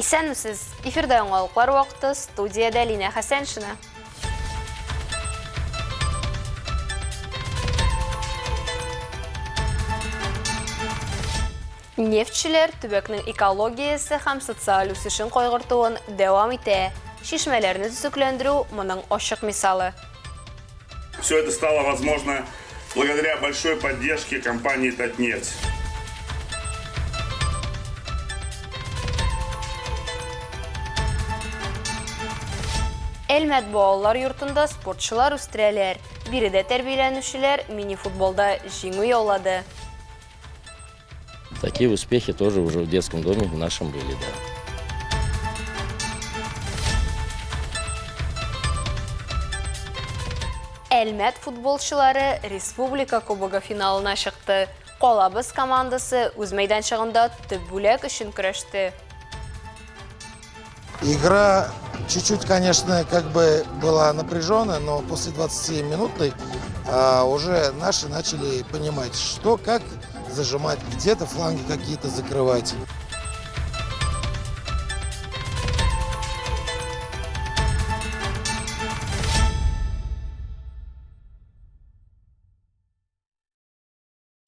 Исәнмесез, эфирда яңалыклар вакыты, студияда Лина Хәсәншина. Нефтчеләр төбәкнең экологиясе һәм социаль үсешен кайгыртуын дәвам итә. Шишмәләрне төзекләндерү моның ачык мисалы. Все это стало возможно благодаря большой поддержке компании «Татнефть». Әлмәт балалар йортында спортчылар үстерәләр. Биредә тәрбияләнүчеләр мини-футболда җиңү яулады. Такие успехи тоже уже в детском доме в нашем были, да. Әлмәт футболчылары Республика Кубогы финалына чыкты. Калабыз командасы үз мәйданчыгында төп бүләк өчен көрәште. Игра чуть-чуть, конечно, как бы была напряженная, но после 20-минутной уже наши начали понимать, что, как зажимать, где-то фланги какие-то закрывать.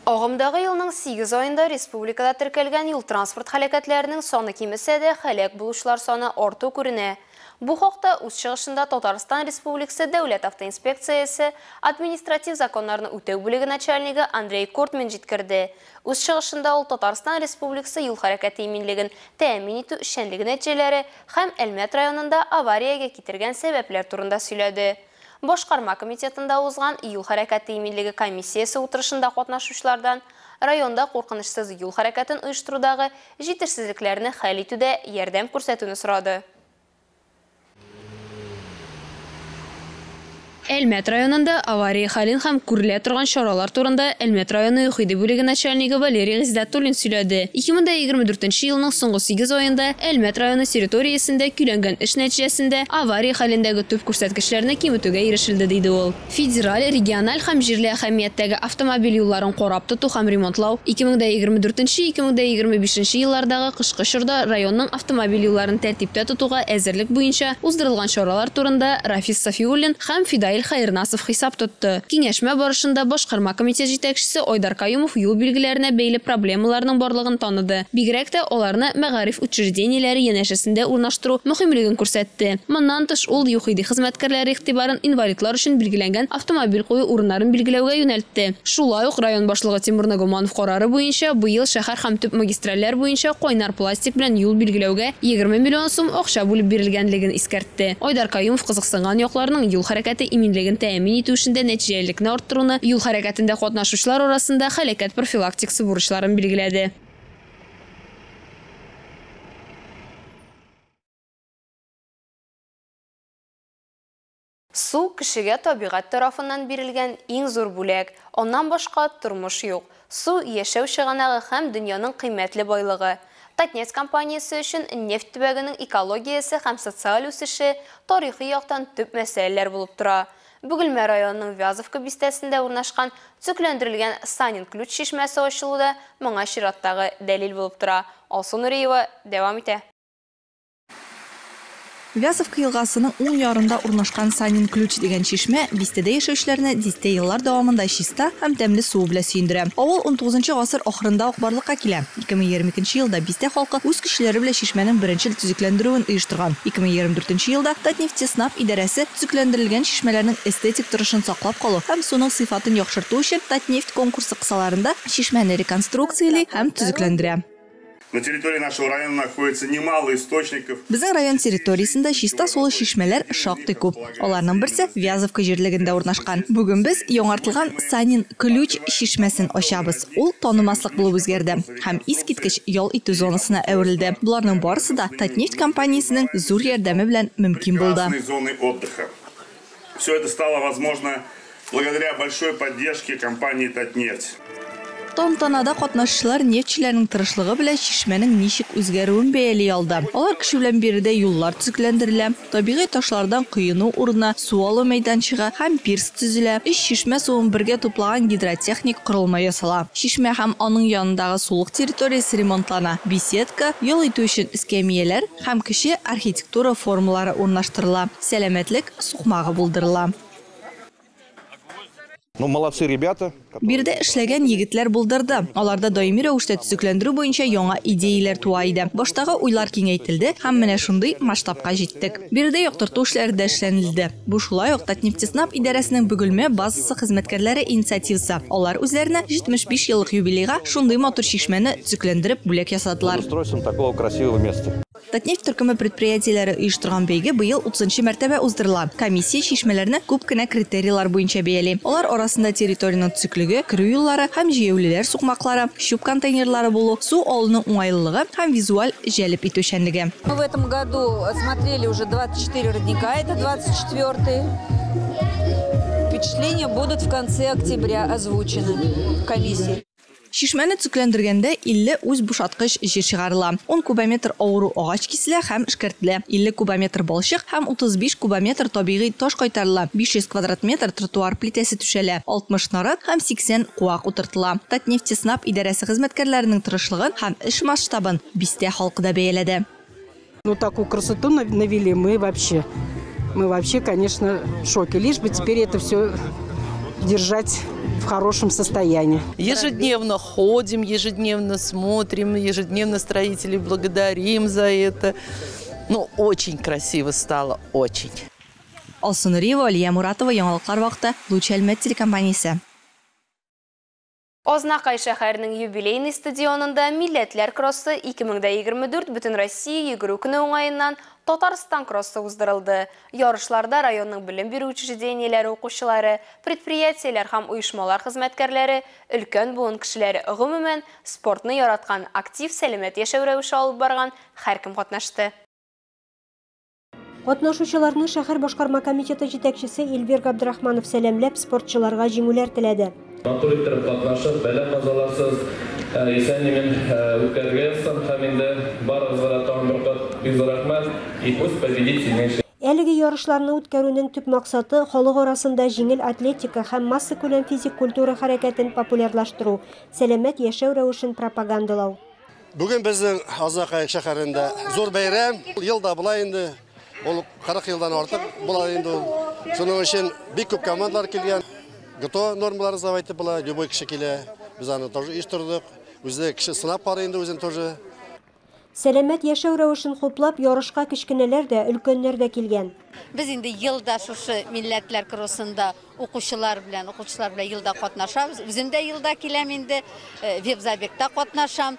Агымдагы елның 8 айында республикада теркәлгән юл транспорт һәлакәтләренең саны кимесә дә, һәлак булучылар саны арту күренә. Бу хакта үз чыгышында Татарстан Республикасы Дәүләт автоинспекциясе административ законнарны үтәү бүлеге начальнигы Андрей Кортмен җиткерде. Үз чыгышында ул Татарстан Республикасы юл хәрәкәте иминлеген тәэмин итү эшчәнлеге нәтиҗәләре һәм Әлмәт районында авариягә китергән сәбәпләр турында сөйләде. Башкарма комитетында узган юл хәрәкәте иминлеге комиссиясе утырышында катнашучылардан районда куркынычсыз юл хәрәкәтен оештырудагы җитешсезлекләрне хәл итүдә ярдәм күрсәтүне сорады. Әлмәт районында авария хәлен һәм күрелә торган чаралар турында Әлмәт районы ЮХИДИ бүлеге начальнигы Валерий Гыйздәтуллин сөйләде. 2024 елның соңгы 8 аенда Әлмәт районы территориясендә көйләнгән эш нәтиҗәсендә авария хәлендәге төп күрсәткечләрне киметүгә ирешелде диде ул. Федераль, региональ һәм җирле әһәмияттәге автомобиль юлларын карап тоту һәм ремонтлау 2024-2025 еллардагы кышкы чорда районның автомобиль юлларын тәртиптә тотуга әзерлек буенча уздырылган чаралар турында Рафис Сафиуллин һәм Фидаил Хайрнасов хисап тотты. Киңәшмә барышында башкарма комитет җитәкчесе Айдар Каюмов юл билгеләренә бәйле проблемаларның барлыгын таныды. Бигрәк тә аларны мәгариф учреждениеләре янәшәсендә урнаштыру мөһимлеген күрсәтте. Моннан тыш ул ЮХИДИ хезмәткәрләре игътибарын инвалидлар өчен билгеләнгән автомобиль кую урыннарын билгеләүгә юнәлтте. Шулай ук район башлыгы Тимур Нагуманов карары буенча быел шәһәр һәм төп магистральләр буенча кайнар пластик белән юл билгеләүгә 20 миллион сум акча бүлеп бирелгәнлеген искәртте. Айдар Каюмов кызыксынган якларның юл хәрәкәте иминлеген тәэмин итү өчен нәтиҗәлелекне арттыруны, юл хәрәкәтендә катнашучылар арасында һәлакәт профилактикасы бурычларын билгеләде. Су кешегә табигать тарафыннан бирелгән иң зур бүләк. Оннан башка тормыш юк. Су яшәү чыганагы һәм дөньяның кыйммәтле байлыгы. Татнефть компаниясе өчен нефть төбәгенең экологиясе һәм социаль үсеше тарихи яктан төп мәсьәләләр булып тора. Бөгелмә районының Вязовка бистәсендә урнашкан төзекләндерелгән Санин ключ чишмәсе ачылуда моңа чираттагы дәлил булып тора. Алсу Нуриева дәвам итә. Вязовка елгасының уң ярында урнашкан Санин ключ дигән чишмә бистәдә яшәүчеләрне дистә еллар дәвамында чиста һәм тәмле су белән сөендерә. Авыл 19 гасыр ахырында ук барлыкка килә. 2022 елда бистә халкы үз көчләре белән чишмәнең беренче төзекләндерүен оештырган. 2024 елда Татнефть СНАП идарәсе төзекләндерелгән чишмәләрнең эстетик торышын саклап калу һәм суның сыйфатын яхшырту өчен Татнефть конкурсы кысаларында чишмәне реконструкциялый һәм төзекләндерә. На территории нашего района находится немало источников. Безнең район территориясендә чиста сулы чишмәләр шактый күп. Аларның берсе Вязовка җирлегендә урнашкан. Бүген без яңартылган Санин ключ чишмәсен ачабыз. Ул танымаслык булып үзгәрде һәм искиткеч ял итү зонасына әверелде. Буларның барысы да Татнефть компаниясенең зур ярдәме белән мөмкин булды. Зоны отдыха. Все это стало возможно благодаря большой поддержке компании «Татнефть». Тантанада катнашчылар нефтчеләрнең тырышлыгы белән чишмәнең ничек үзгәрүен бәяли алды. Алар кеше белән биредә юллар төзекләндерелә, табигый ташлардан коену урынына су алу мәйданчыгы һәм пирс төзелә. Чишмә суын бергә туплаган гидротехник корылма ясала. Чишмә һәм аның янындагы сулык территориясе ремонтлана. Беседка, юл итү өчен эскәмияләр һәм кеше архитектура формалары урнаштырыла. Сәламәтлек сукмагы булдырыла. Ну, молодцы ребята. Бирдә эшләгән егетләр булдырды. Аларда даими рәвештә төзекләндерү буенча яңа идеяләр туа иде. Баштагы уйлар киңәйтелде һәм менә шундый масштабка җиттек. Бирдә яктырту эшләре дә эшләнелде. Бу шулай ук Татнефтеснаб идарәсенең бөгелмә базасы хезмәткәрләре инициативасы. Алар үзләренә 75 еллык юбилейга шундый матур чишмәне төзекләндереп бүләк ясадылар. Устройством такого красивого места. Татнефть төркеме предприятиеләре оештырган бәйге быел 30-нчы мәртәбә уздырыла. Комиссия чишмәләрне күп кенә критерийлар буенча бәяли. Алар арасында территорияның төзеклеге, керү юллары һәм җыелулар сукмаклары, щуп контейнерлары булу, су алуның уңайлылыгы һәм визуаль җәлеп итүчәнлеге. Мы в этом году осмотрели уже 24 родника, это 24-й. Впечатления будут в конце октября озвучены в комиссии. Шишмәне төзекләндергәндә 50 үз бушаткыч җир чыгарыла. 10 кубометр авыру агач киселә һәм эшкәртелә. 50 кубометр балчык һәм 35 кубометр табигый таш кайтарыла. 500 квадрат метр тротуар плитәсе түшәлә. 60 нарат һәм 80 куак утыртыла. Татнефтеснаб идарәсе хезмәткәрләренең тырышлыгын һәм эш масштабын бистә халкы да бәяләде. Ну, такую красоту навели мы вообще, конечно, в шоке. Лишь бы теперь это все держать в хорошем состоянии. Ежедневно ходим, ежедневно смотрим, ежедневно строителей благодарим за это. Ну, очень красиво стало, очень. Алсу Нуриева, Алия Муратова, Яңалыклар вакыты, Луч Әлмәт телекомпаниясе. Ознакай шәһәренең юбилейный стадионында милләтләр кроссы 2024 бөтен Россия йөгерү көне уңаеннан Татарстан кроссы уздырылды. Ярышларда районның белем бирү учреждениеләре укучылары, предприятиеләр һәм оешмалар хезмәткәрләре, өлкән буын кешеләре гомумән спортны яраткан, актив сәламәт яшәү рәвеше алып барган һәркем катнашты. Катнашучыларны шәһәр башкарма комитеты җитәкчесе Эльвир Габдрахманов сәламләп спортчыларга җиңүләр теләде. Матур иттереп катнашып, бәла казаларсыз, исән-имин үткәргәнсез һәм инде барыгызга да тагын бер кат бик рәхмәт. И пусть победит сильнейший. Әлеге ярышларны үткәрүнең төп максаты халык арасында җиңел атлетика һәм масса күләм физик культура хәрәкәтен популярлаштыру, сәламәт яшәү рәвешен пропагандалау. Бүген безнең Ознакай шәһәрендә зур бәйрәм. Елда була инде, ул 40 елдан артык була инде. Шуның өчен бик күп командалар килгән. ГТО нормалары завайты була, любой кеше килә. Без аны тоже оештырдык. Үзе кеше сынап карый инде үзен тоже. Сәламәт яшәү рәвешен хуплап ярышка кечкенәләр дә, өлкәннәр дә килгән. Без инде елда шушы милләтләр кроссында укучылар белән елда катнашабыз. Үзем дә елда киләм инде, веб-забегта катнашам.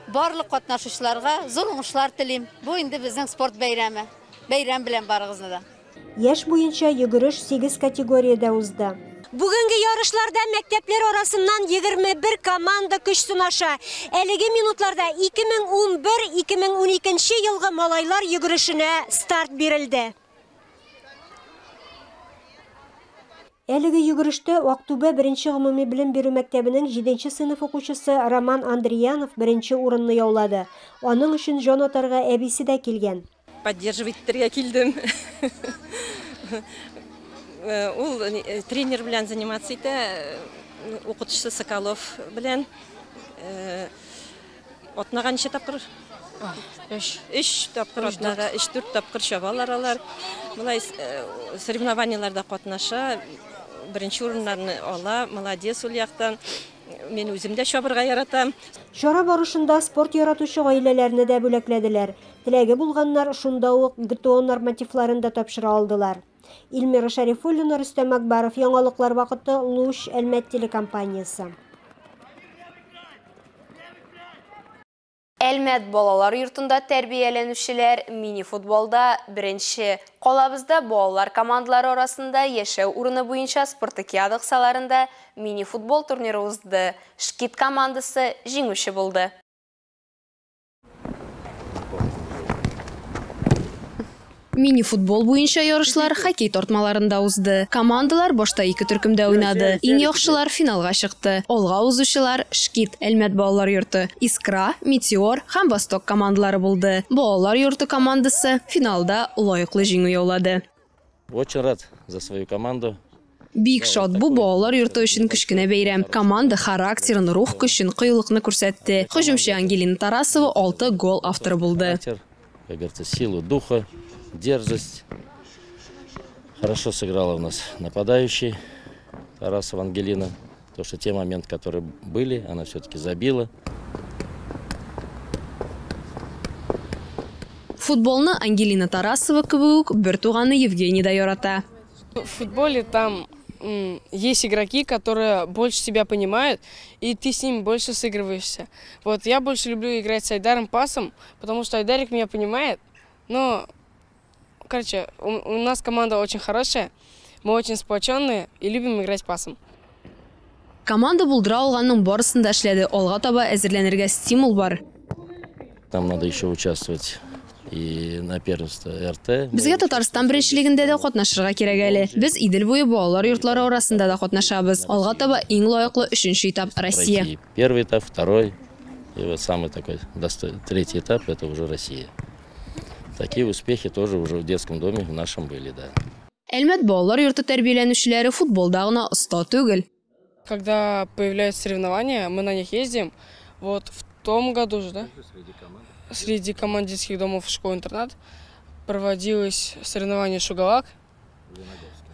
Барлык катнашучыларга зур уңышлар телим. Бу инде безнең спорт бәйрәме. Бәйрәм белән барыгызны да. Яшь буенча йөгереш 8 категориядә узды. Бүгенге ярышларда мәктәпләр арасыннан 21 команда көч сынаша. Әлеге минутларда 2011-2012 елгы малайлар йөгерешенә старт бирелде. Әлеге йөгерештә Актүбә 1-нче гомуми белем бирү мәктәбенең 7-нче сыйныф укучысы Роман Андриянов 1-нче урынны яулады. Аның өчен җан атарга әбисе дә килгән. Поддерживать килдем. Ул тренер белән заниматься итә, укытучысы Соколов белән атнаганчы тапкыр 3 тапкыр атнага 3-4 тапкыр чабалар алар. Булай соревнованияларда катнаша, беренче урыннарны ала, молодец ул яктан. Мен үзем дә чабырга яратам. Чара барышында спорт яратучы гаиләләрне дә бүләкләделәр. Теләге булганнар шунда ук ГТО нормативларын да тапшыра алдылар. Илмира Шарифуллина, Рөстәм Акбаров, Яңалыклар вакыты, Луч Әлмәт телекомпаниясе. Әлмәт балалар йортында тәрбияләнүчеләр мини-футболда беренче. Калабызда балалар командалары арасында яшәү урыны буенча спартакиада кысаларында мини-футбол турниры узды. Шкит командасы җиңүче булды. Мини-футбол буенча ярышлар хоккей тартмаларында узды. Командалар башта 2 төркемдә уйнады. Иң яхшылар финалга чыкты. Алга узучылар Шкит, Әлмәт балалар йорты, Искра, Метеор һәм Восток командалары булды. Балалар йорты командасы финалда лаеклы җиңү яулады. Очень рад за свою команду. Бик шат бу балалар йорты өчен кечкенә бәйрәм. Команда характерын, рух көчен, кыюлыкны күрсәтте. Һөҗүмче Ангелина Тарасова 6 гол авторы булды. Как говорится, силу духа, дерзость. Хорошо сыграла у нас нападающий Тарасова Ангелина. То, что те моменты, которые были, она все-таки забила. Футболны Ангелина Тарасова кебек бер туганы Евгений да ярата. В футболе там есть игроки, которые больше тебя понимают, и ты с ними больше сыгрываешься. Вот я больше люблю играть с Айдаром пасом, потому что Айдарик меня понимает. Но, короче, у нас команда очень хорошая, мы очень сплоченные и любим играть пасом. Команда булдыра алганның барысында эшләде. Алга таба әзерләнергә стимул бар. Там надо еще участвовать и на первенство РТ. Безгә Татарстан беренчелегендә дә катнашырга кирәк әле. Біз Идел буе балалар йортлары арасында да катнашабыз. Алга таба иң лаеклы 3-нче этап Россия. Первый этап, второй и вот самый такой третий этап — это уже Россия. Такие успехи тоже уже в детском доме в нашем были, да. Әлмәт балалар йорты тәрбияләнүчеләре футболда гына оста түгел. Когда появляются соревнования, мы на них ездим. Вот в том году же, да? Среди команд детских домов школ-интернат проводилось соревнование «Шугалак»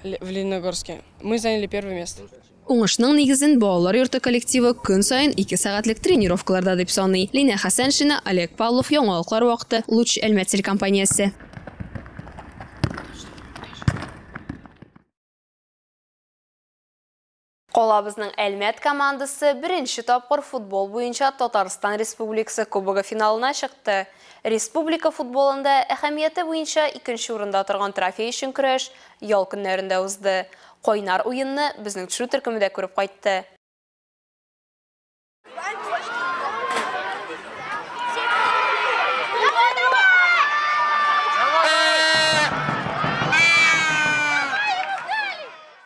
в Лениногорске. Мы заняли первое место. Уңышның нигезен балалар йорты коллективы көн сайын 2 сәгатьлек тренировкаларда дип саный. Лина Хәсәншина, Олег Павлов, яңалыклар вакыты, Луч Әлмәт телекомпаниясе. Қалабызның Әлмәт командасы бірінші тапқыр футбол буенча Татарстан Республикасы Кубогы финалына шықты. Республика футболында әһәмияте буенча 2-нче урында торган трофей өчен көрәш ял көннәрендә узды. Кайнар уенны безнең төшү төркемендә күреп кайтты.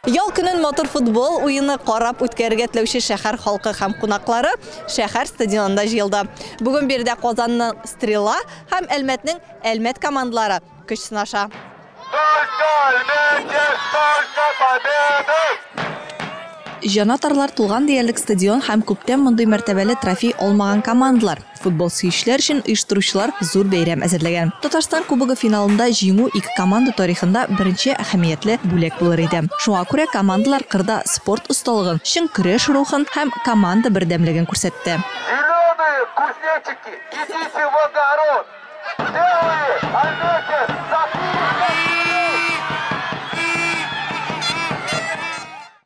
Ял көнен мотор футбол уйыны карап үткәрергә теләүче шәһәр халкы һәм кунаклары шәһәр стадионында җыелды. Бүген биредә Казанның Стрела һәм Әлмәтнең Әлмәт командалары көч сынаша. Жанатарлар тулган диярлек стадион һәм күптән мондый мәртәбәле трофей алмаган командалар. Футбол сөючеләр өчен оештыручылар зур бәйрәм әзерләгән. Татарстан Кубогы финалында җиңү 2 команда тарихында беренче әһәмиятле бүләк булыр иде. Шуңа күрә командалар кырда спорт осталыгын, чын көрәш рухын һәм команда бердәмлеген күрсәтте.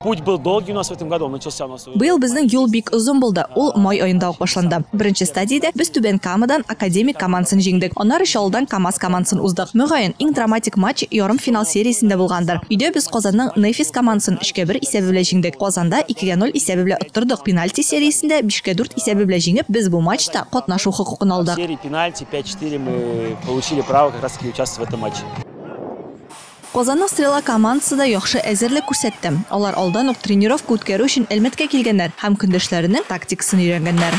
Путь был долгий у нас в этом году, он начался у нас. Быел безнең юл бик озын булды. Ул май аенда ук башланды. Беренче стадиядә без Түбән Камадан Академик командасын җиңдек. Аннары Чаллыдан КамАЗ командасын уздык. Мөгаен иң драматик матч ярым финал сериясендә булгандыр. Өйдә без Казанның Нефис командасын 3-1 исәбе белән җиңдек. Казанда 2-0 исәбе белән оттырдык. Пенальти сериясендә 5-4 исәбе белән җиңеп, без бу матчта катнашу хокукын алдык. В серии пенальти 5-4 мы получили право как раз таки участвовать в этом матче. Казанның Стрела командасы да яхшы әзерлек күрсәтте. Алар алдан ук тренировка үткәрү өчен Әлмәткә килгәннәр һәм көндәшләренең тактикасын өйрәнгәннәр.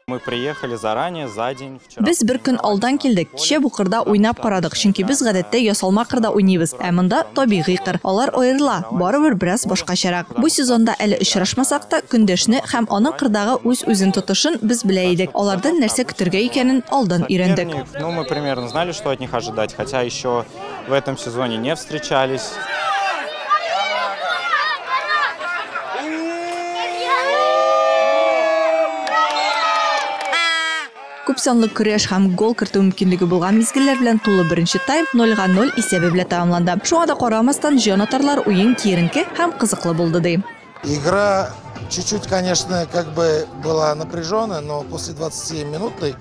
Мы приехали заранее, за день, вчера. Без бер көн алдан килдек. Кичә бу кырда уйнап карадык, чөнки без гадәттә ясалма кырда уйныйбыз. Ә монда табигый кыр. Алар аерыла, барыбер бераз башкачарак. Бу сезонда әле очрашмасак та, көндәшне һәм аның кырдагы үз-үзен тотышын без белә идек. Алардан нәрсә көтәргә икәнен алдан өйрәндек. Ну, мы примерно знали, что от них ожидать, хотя еще в этом сезоне не встречались. Күп санлы көрәш һәм гол кертү мөмкинлеге булган мизгелләр белән тулы беренче тайм 0-0 исәбе белән тәмамланды. Шуңа да карамастан җанатарлар уен киеренке һәм кызыклы булды ди. Игра чуть-чуть, конечно, как бы была напряженная, но после 20-минутной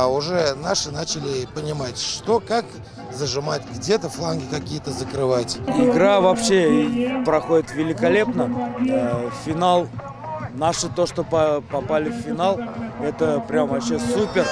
уже наши начали понимать, что, как зажимать, где-то фланги какие-то закрывать. Игра вообще проходит великолепно. Финал Наши то, что попали в финал, это прям вообще супер.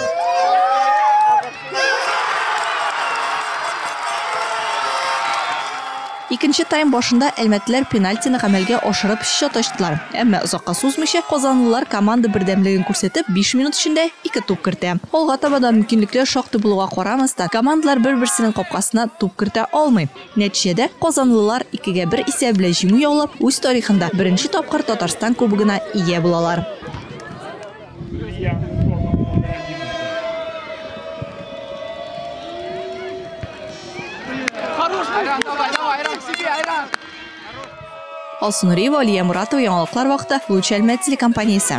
Икенче тайм башында әлмәтләр пенальтины гамәлгә ашырып счет ачтылар. Әмма озакка сузмыйча казанлылар команда бердәмлеген күрсәтеп 5 минут эчендә 2 туп кертә. Алга таба да мөмкинлекләр шактый булуга карамастан, командалар бер-берсенең капкасына туп кертә алмый. Нәтиҗәдә казанлылар 2-1 исәп белән җиңү яулап, үз тарихында беренче тапкыр Татарстан кубогына ия булалар. Алсу Нуриева, Алия Муратова, яңалыклар вакыты, Луч Әлмәт телекомпаниясе.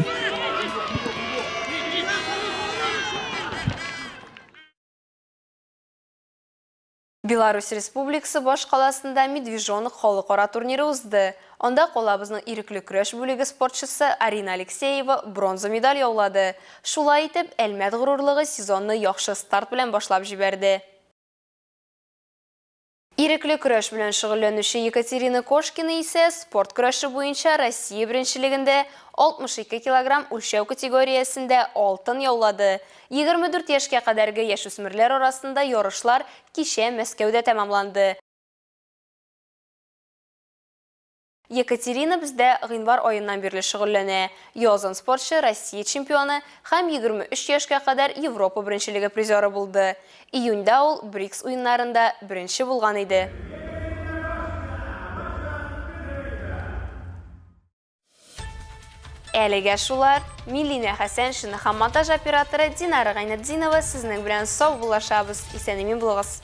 Беларусь Республикасы баш каласында Медвежонок халыкара турниры узды. Анда колабызның ирекле көрәш бүлеге спортчысы Арина Алексеева бронза медаль яулады. Шулай итеп, Әлмәт горурлыгы сезонны яхшы старт белән башлап җибәрде. Ирекле көрәш белән шөгыльләнүче Екатерина Кошкина исә спорт көрәше буенча Россия беренчелегендә 62 килограмм үлчәү категориясендә алтын яулады. 24 яшькә кадәрге яшүсмерләр арасында ярышлар кичә Мәскәүдә тәмамланды. Екатерина бездә гыйнвар аеннан бирле шөгыльләнә. Язын спортчы Россия чемпионы һәм 23 яшькә кадәр Европа беренчелеге призеры булды. Июньдә ул БРИКС уеннарында беренче булган иде. Әлегә шулар, Милина Хәсәншина һәм монтаж операторы Динара Гайнетдинова сезнең белән сау булашабыз. Исән-имин булыгыз.